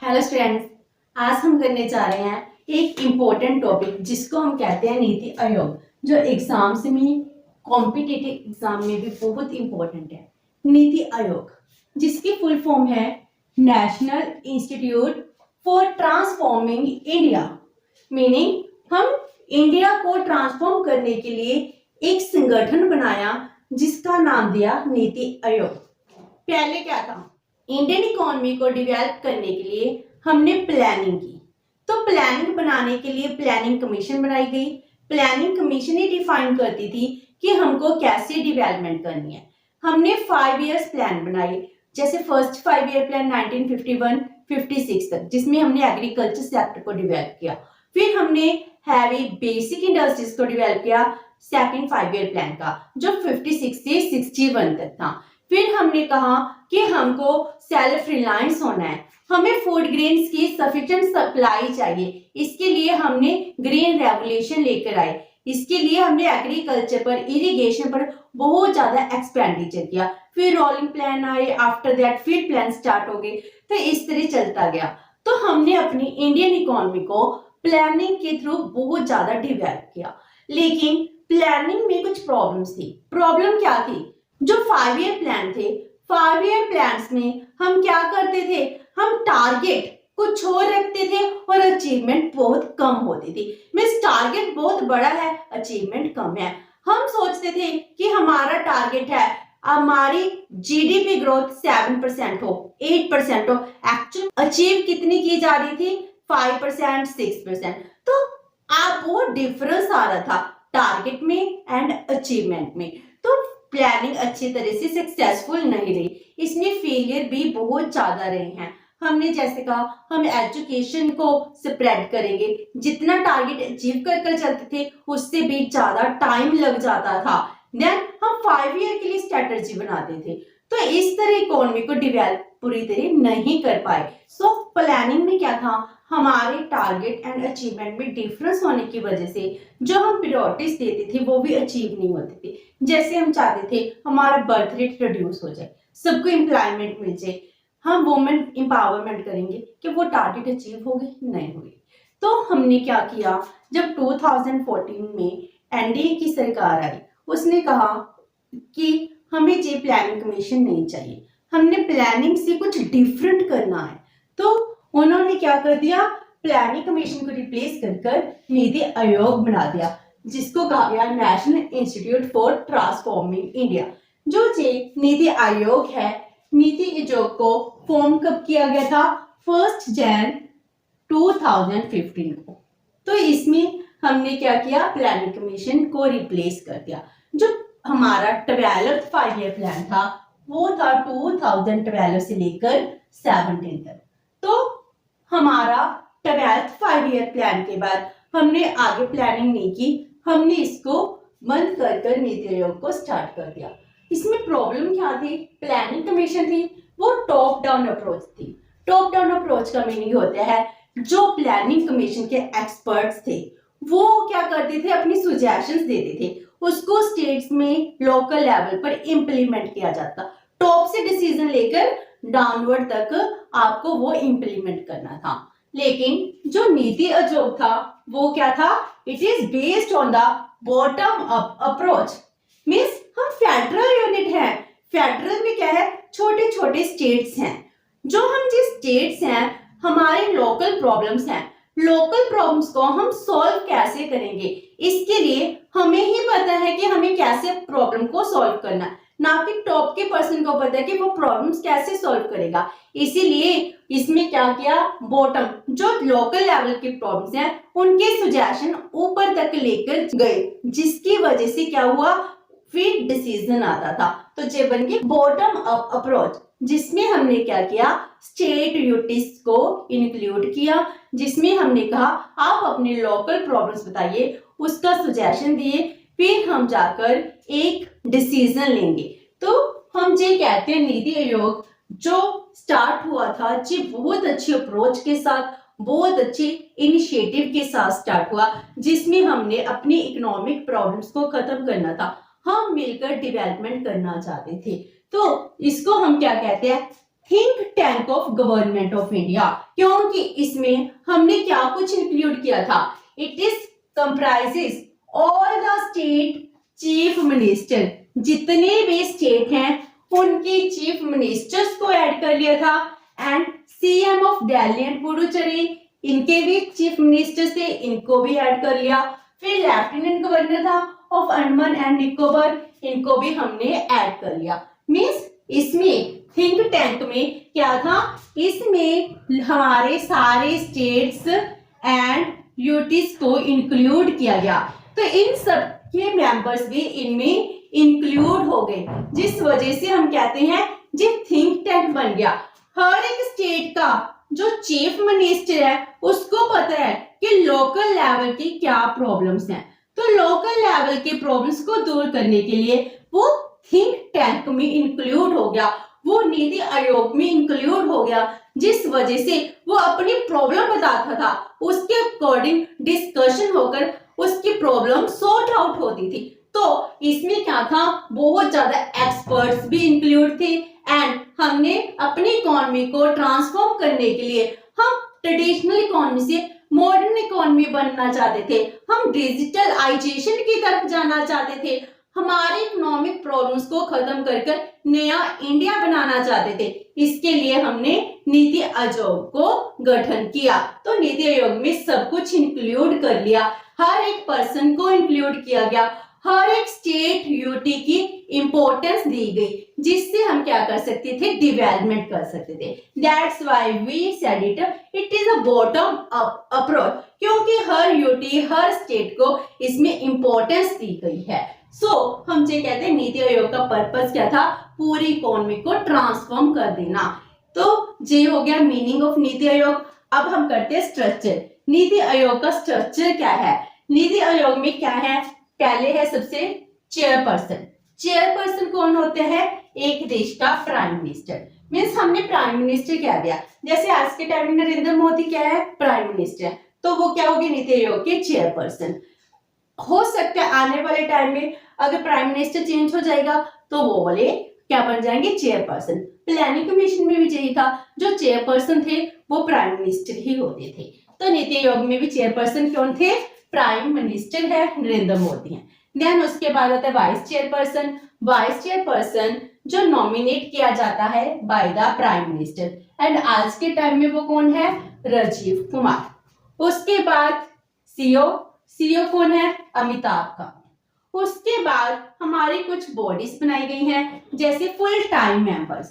Hello students, आज हम करने जा रहे हैं एक इम्पोर्टेंट टॉपिक जिसको हम कहते हैं नीति आयोग, जो एग्जाम्स में कॉम्पिटिटिव एग्जाम में भी बहुत इम्पोर्टेंट है। नीति आयोग जिसकी फुल फॉर्म है national institute for transforming India, meaning हम इंडिया को ट्रांसफॉर्म करने के लिए एक संगठन बनाया जिसका नाम दिया नीति आयोग। पहले क्या था, इंडियन इकोनॉमी को डेवलप करने के लिए हमने प्लानिंग की, तो प्लानिंग बनाने के लिए प्लानिंग कमीशन बनाई गई। प्लानिंग कमीशन ही डिफाइन करती थी कि हमको कैसे डेवलपमेंट करनी है। हमने 5 इयर्स प्लान बनाए, जैसे फर्स्ट 5 ईयर प्लान 1951-56 तक, जिसमें हमने एग्रीकल्चर सेक्टर को डेवलप किया। फिर हमने हैवी बेसिक इंडस्ट्रीज को डेवलप किया सेकंड 5 ईयर प्लान का, जो 56 से 61 तक था। फिर हमने कहा कि हमको सेल्फ रिलायंस होना है, हमें फूड ग्रेन्स की सफिशिएंट सप्लाई चाहिए। इसके लिए हमने ग्रीन रेवोल्यूशन लेकर आए। इसके लिए हमने एग्रीकल्चर पर, इरिगेशन पर बहुत ज्यादा एक्सपेंडिचर किया। फिर रोलिंग प्लान आए, आफ्टर दैट फिर प्लान स्टार्ट हो गए, तो इस तरह चलता गया। तो हमने अपनी इंडियन इकोनॉमी को प्लानिंग के थ्रू बहुत ज्यादा डेवलप किया। लेकिन प्लानिंग में कुछ प्रॉब्लम्स थी। प्रॉब्लम क्या थी? जो 5 ईयर प्लान थे, 5 ईयर प्लान्स में हम क्या करते थे, हम टारगेट कुछ और रखते थे और अचीवमेंट बहुत कम होती थी। मींस टारगेट बहुत बड़ा है, अचीवमेंट कम है। हम सोचते थे कि हमारा टारगेट है हमारी जीडीपी ग्रोथ 7% हो, 8% हो। एक्चुअल अचीव कितनी की जा रही थी? 5%, 6%। तो आप बहुत डिफरेंस आ रहा था टारगेट में एंड अचीवमेंट में। तो प्लानिंग अच्छी तरह से सक्सेसफुल नहीं रही, इसमें फेलियर भी बहुत ज्यादा रहे हैं। हमने जैसे कहा हम एजुकेशन को स्प्रेड करेंगे, जितना टारगेट अचीव कर चलते थे उससे भी ज्यादा टाइम लग जाता था। देन हम 5 ईयर के लिए स्ट्रेटजी बनाते थे, तो इस तरह इकोनॉमी को डेवलप पूरी तरह नहीं कर पाए। सो प्लानिंग में क्या था, हमारे टारगेट एंड अचीवमेंट में डिफरेंस होने की वजह से जो हम प्रायोरिटीज देते थे वो भी अचीव नहीं होते थे। जैसे हम चाहते थे हमारा बर्थ रेट रिड्यूस हो जाए, सबको एम्प्लॉयमेंट मिल जाए, हम वुमेन एम्पावरमेंट करेंगे, कि वो टारगेट अचीव हो गए? नहीं हुए। तो हमने क्या किया, जब 2014 में एनडीए की सरकार आई, उसने कहा कि हमें ये प्लानिंग कमीशन नहीं चाहिए, हमने प्लानिंग से कुछ डिफरेंट करना है। तो उन्होंने क्या कर दिया, प्लानिंग कमीशन को रिप्लेस कर नीति आयोग बना दिया, जिसको कहा गया national institute for transforming India. जो ये नीति आयोग है, नीति आयोग को फॉर्म कब किया गया था? 1 जनवरी 2015 को। तो इसमें हमने क्या किया, प्लानिंग कमीशन को रिप्लेस कर दिया। जो हमारा 12th 5 ईयर प्लान था वो था 2012 से लेकर 17 तक। तो हमारा 12th 5 ईयर प्लान के बाद हमने आगे प्लानिंग नहीं की, हमने इसको बंद कर नीति आयोग को स्टार्ट कर दिया। इसमें प्रॉब्लम क्या थी? प्लानिंग कमीशन थी वो टॉप डाउन अप्रोच थी। टॉप डाउन अप्रोच का मीनिंग होता है जो प्लानिंग कमीशन के एक्सपर्ट्स थे वो क्या करते थे, अपनी सुजेशंस देते थे, उसको स्टेट्स में लोकल लेवल पर इंप्लीमेंट किया जाता। टॉप से डिसीजन लेकर डाउनवर्ड तक आपको वो इंप्लीमेंट करना था। लेकिन जो नीति आयोग था वो क्या था, it is based on the bottom up approach. Means हम फेडरल यूनिट है, फेडरल में क्या है, छोटे छोटे स्टेट्स हैं। जो हम जिस स्टेट्स हैं, हमारे लोकल प्रॉब्लम्स हैं, लोकल प्रॉब्लम्स को हम सॉल्व कैसे करेंगे, इसके लिए हमें ही पता है कि हमें कैसे प्रॉब्लम को सॉल्व करना है, ना कि टॉप के पर्सन को पता है कि वो प्रॉब्लम्स कैसे सॉल्व करेगा। इसीलिए इसमें क्या किया, बॉटम जो लोकल लेवल की प्रॉब्लम्स हैं उनके सुजेशन ऊपर तक लेकर गए, जिसकी वजह से क्या हुआ, फिर डिसीजन आता था। तो ये बन गई बॉटम अप अप्रोच, जिसमें हमने क्या किया, स्टेट यूनिट्स को इंक्लूड किया, जिसमें हमने कहा आप अपने लोकल प्रॉब्लम्स बताइए, उसका सुजेशन दिए, फिर हम जाकर एक डिसीजन लेंगे। तो हम ये कहते हैं नीति आयोग जो स्टार्ट हुआ था जी बहुत अच्छी अप्रोच के साथ, बहुत अच्छे इनिशिएटिव के साथ स्टार्ट हुआ, जिसमें हमने अपनी इकोनॉमिक प्रॉब्लम्स को खत्म करना था, हम मिलकर डेवलपमेंट करना चाहते थे। तो इसको हम क्या कहते हैं, think tank of government of India, क्योंकि इसमें हमने क्या कुछ इंक्लूड किया था, it is comprises all the state chief minister, जितने भी स्टेट हैं उनके चीफ मिनिस्टर्स को ऐड कर लिया था, and CM of Delhi and Puducherry, इनके भी चीफ मिनिस्टर थे, इनको भी ऐड कर लिया। फिर लेफ्टिनेंट गवर्नर था ऑफ अंडमान एंड निकोबार, इनको भी हमने ऐड कर लिया। मींस इसमें थिंक टैंक में क्या था, इसमें हमारे सारे स्टेट्स एंड यूटीज को इंक्लूड किया गया, तो इन सब के मेंबर्स भी इनमें इंक्लूड हो गए, जिस वजह से हम कहते हैं जी थिंक टैंक बन गया। हर एक स्टेट का जो चीफ मिनिस्टर है उसको पता है कि लोकल लेवल की क्या प्रॉब्लम्स हैं, तो लोकल लेवल के प्रॉब्लम्स को दूर करने के लिए वो थिंक टैंक में इंक्लूड हो गया, वो नीति आयोग में इंक्लूड हो गया, जिस वजह से वो अपनी प्रॉब्लम बताता था, उसके अकॉर्डिंग डिस्कशन होकर उसकी प्रॉब्लम सॉर्ट आउट होती थी। तो इसमें क्या था, बहुत ज्यादा एक्सपर्ट्स भी इंक्लूड थे, एंड हमने अपनी इकोनॉमी को ट्रांसफॉर्म करने के लिए हम ट्रेडिशनल इकोनॉमी से मॉडर्न इकोनॉमी बनना चाहते थे, हम डिजिटलाइजेशन की तरफ जाना चाहते थे, हमारे इकोनॉमिक प्रॉब्लम्स को खत्म कर नया इंडिया बनाना चाहते थे। इसके लिए हमने नीति आयोग को गठन किया, तो नीति आयोग में सब कुछ इंक्लूड कर लिया, हर एक पर्सन को इंक्लूड किया गया, हर एक स्टेट यूटी की इंपॉर्टेंस दी गई, जिससे हम क्या कर सकते थे, डेवलपमेंट कर सकते थे। That's why we said it is a bottom up approach, क्योंकि हर यूटी हर स्टेट को इसमें इंपॉर्टेंस दी गई है। हम ये कहते हैं नीति आयोग का पर्पस क्या था, पूरी इकोनॉमी को ट्रांसफॉर्म कर देना। तो ये हो गया मीनिंग ऑफ नीति आयोग। अब हम करते हैं स्ट्रक्चर। नीति आयोग का स्ट्रक्चर क्या है, नीति आयोग में क्या है, पहले है सबसे चेयरपर्सन। चेयरपर्सन कौन होते हैं, एक देश का प्राइम मिनिस्टर। मीन्स हमने प्राइम मिनिस्टर क्या दिया, जैसे आज के टाइम में नरेंद्र मोदी क्या है, प्राइम मिनिस्टर, तो वो क्या होगी, नीति आयोग के चेयरपर्सन। हो सकता है आने वाले टाइम में अगर प्राइम मिनिस्टर चेंज हो जाएगा तो वो वाले क्या बन जाएंगे, चेयरपर्सन। प्लानिंग कमीशन में भी यही था, जो चेयरपर्सन थे वो प्राइम मिनिस्टर ही होते थे। तो नीति आयोग में भी चेयरपर्सन कौन थे, प्राइम मिनिस्टर है, नरेंद्र मोदी हैं। देन उसके बाद आता है वाइस चेयरपर्सन। वाइस चेयरपर्सन जो नॉमिनेट किया जाता है by the prime minister, and आज के टाइम में वो कौन है, राजीव कुमार। उसके बाद सीओ, सीओ कौन है, अमिताभ कांत। उसके बाद हमारी कुछ बॉडीज बनाई गई हैं, जैसे फुल टाइम मेंबर्स।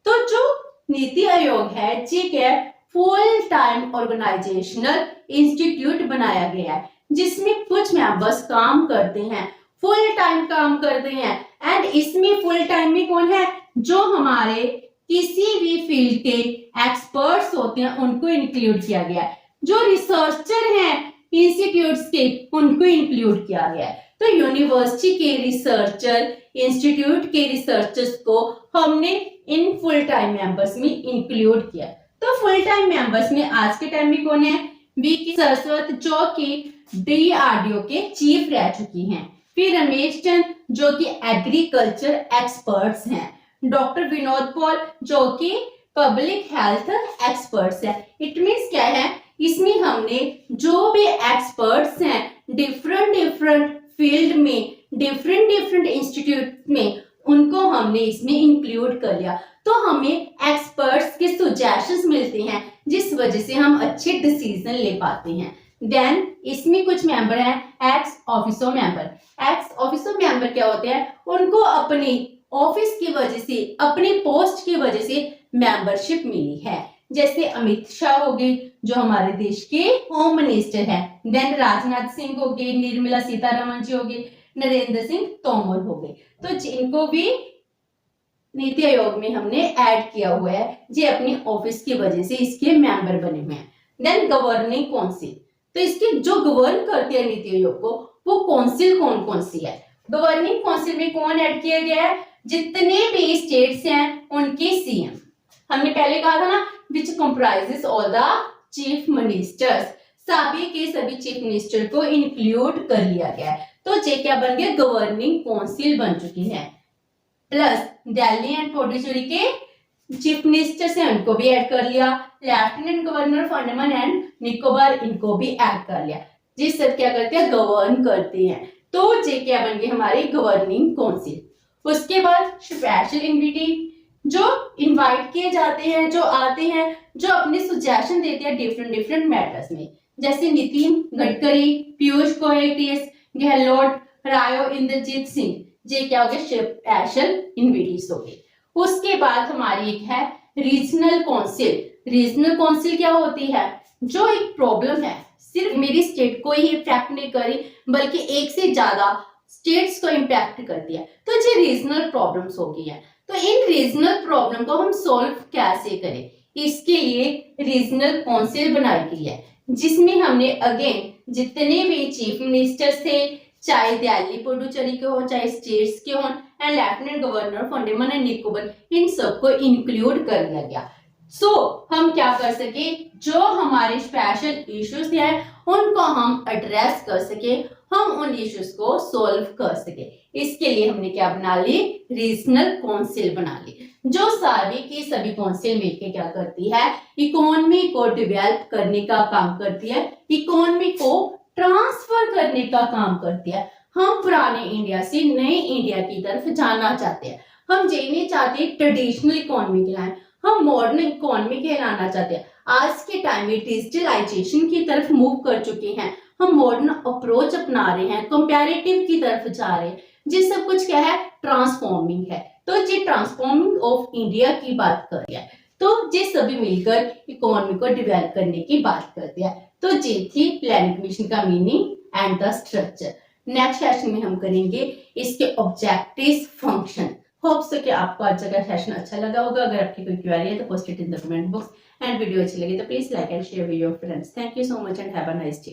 तो जो नीति आयोग है ठीक है, फुल टाइम ऑर्गेनाइजेशनल इंस्टीट्यूट बनाया गया है, जिसमें कुछ मेंबर्स काम करते हैं, फुल टाइम काम करते हैं। एंड इसमें फुल टाइम में कौन है, जो हमारे किसी भी फील्ड के एक्सपर्ट्स होते हैं उनको इंक्लूड किया गया है, जो रिसर्चर हैं इंस्टीट्यूट्स के उनको इंक्लूड किया गया है। तो यूनिवर्सिटी के रिसर्चर, इंस्टीट्यूट के रिसर्चर्स को हमने इन फुल टाइम मेंबर्स में इंक्लूड किया। तो फुल टाइम मेंबर्स में आज के टाइम में कौन है, वी सरस्वत जो कि डीआरडीओ के चीफ रह चुकी हैं। फिर रमेश चंद जो कि एग्रीकल्चर एक्सपर्ट्स हैं। डॉक्टर विनोद पॉल जो कि पब्लिक हेल्थ एक्सपर्ट्स है। इट मीन्स क्या है, इसमें हमने जो भी एक्सपर्ट्स हैं डिफरेंट फील्ड में, डिफरेंट इंस्टीट्यूट में, उनको हमने इसमें इंक्लूड कर लिया। तो हमें एक्सपर्ट्स के सजेशंस मिलते हैं, जिस वजह से हम अच्छे डिसीजन ले पाते हैं। देन इसमें कुछ मेंबर हैं x officio member. X officio member क्या होते हैं, उनको अपनी ऑफिस की वजह से, अपनी पोस्ट की वजह से मेंबरशिप मिली है। जैसे अमित शाह हो गए जो हमारे देश के होम मिनिस्टर हैं। देन राजनाथ सिंह हो गए, निर्मला सीतारमण जी हो गए, नरेंद्र सिंह तोमर हो गए। तो जिनको भी नीति आयोग में हमने ऐड किया हुआ है, ये अपनी ऑफिस की वजह से इसके मेंबर बने हुए हैं। देन गवर्निंग काउंसिल, तो इसके जो गवर्न करते हैं नीति आयोग को, वो काउंसिल कौन कौन सी है। गवर्निंग काउंसिल में कौन ऐड किया गया है, जितने भी स्टेट्स हैं उनके सीएम। हमने पहले कहा था ना, विच comprises all the chief ministers, सभी के सभी चीफ मिनिस्टर को इंक्लूड कर लिया गया है। तो ये क्या बन गया, गवर्निंग काउंसिल बन चुकी है। प्लस दिल्ली एंड पुडुचेरी के चीफ मिनिस्टर से उनको भी ऐड कर लिया, lieutenant governor of Andaman and Nicobar इनको भी ऐड कर लिया, जिस सब क्या करते हैं, गवर्न करते हैं। तो ये क्या बन गई हमारी गवर्निंग काउंसिल। उसके बाद स्पेशल इन्विटी, जो इनवाइट किए जाते हैं, जो आते हैं, जो अपने सुजेशन देते हैं डिफरेंट डिफरेंट मैटर्स में, जैसे नितिन गडकरी, पीयूष गोयल, टीएस गहलोत, रायो इंद्रजीत सिंह, ये क्या हो गए, स्पेशल इन्विटीज हो गए। उसके बाद हमारी एक है रीजनल काउंसिल। रीजनल काउंसिल क्या होती है, जो एक प्रॉब्लम है सिर्फ मेरी स्टेट को ही इम्पैक्ट नहीं करी बल्कि एक से ज्यादा स्टेट्स को इम्पैक्ट करती है, तो ये रीजनल प्रॉब्लम्स हो गई है। तो इन रीजनल प्रॉब्लम को हम सॉल्व कैसे करें, इसके लिए रीजनल काउंसिल बनाई गई है, जिसमें हमने अगेन जितने भी चीफ मिनिस्टर्स थे, चाहे दिल्ली पुडुचेरी के हो, चाहे स्टेट्स के हो, and lieutenant governor of Andaman and Nicobar, इन सबको इंक्लूड कर लिया गया। हम क्या कर सके, जो हमारे स्पेशल इश्यूज हैं उनको हम एड्रेस कर सके, हम उन इश्यूज को सॉल्व कर सके। इसके लिए हमने क्या बना ली, रीजनल काउंसिल बना ली, जो सारी की सभी काउंसिल मिलकर क्या करती है, इकोनॉमी को डेवलप करने का काम करती है, इकोनॉमी को ट्रांसफर करने का काम करती है। हम पुराने इंडिया से नए इंडिया की तरफ जाना चाहते हैं, हम ये नहीं चाहते ट्रेडिशनल इकोनॉमी के लाइन, हम मॉडर्न इकोनॉमी के लाना चाहते हैं। आज के टाइम में डिजिटलाइजेशन की तरफ मूव कर चुके हैं, हम मॉडर्न अप्रोच अपना रहे हैं, कंपैरेटिव की तरफ जा रहे हैं, जिस सब कुछ क्या है, ट्रांसफॉर्मिंग है। तो ये ट्रांसफॉर्मिंग ऑफ इंडिया की बात कर रही है, तो ये सभी मिलकर इकोनॉमी को डेवलप करने की बात करते हैं। तो ये थी प्लानिंग कमीशन का meaning and the structure. Next session में हम करेंगे इसके ऑब्जेक्टिव्स, फंक्शन। होप सो कि आपको आज का सेशन अच्छा लगा होगा। अगर आपकी कोई क्वेरी है तो post it in the comment box, and video अच्छी लगी तो please like and share with your friends. Thank you so much and have a nice day.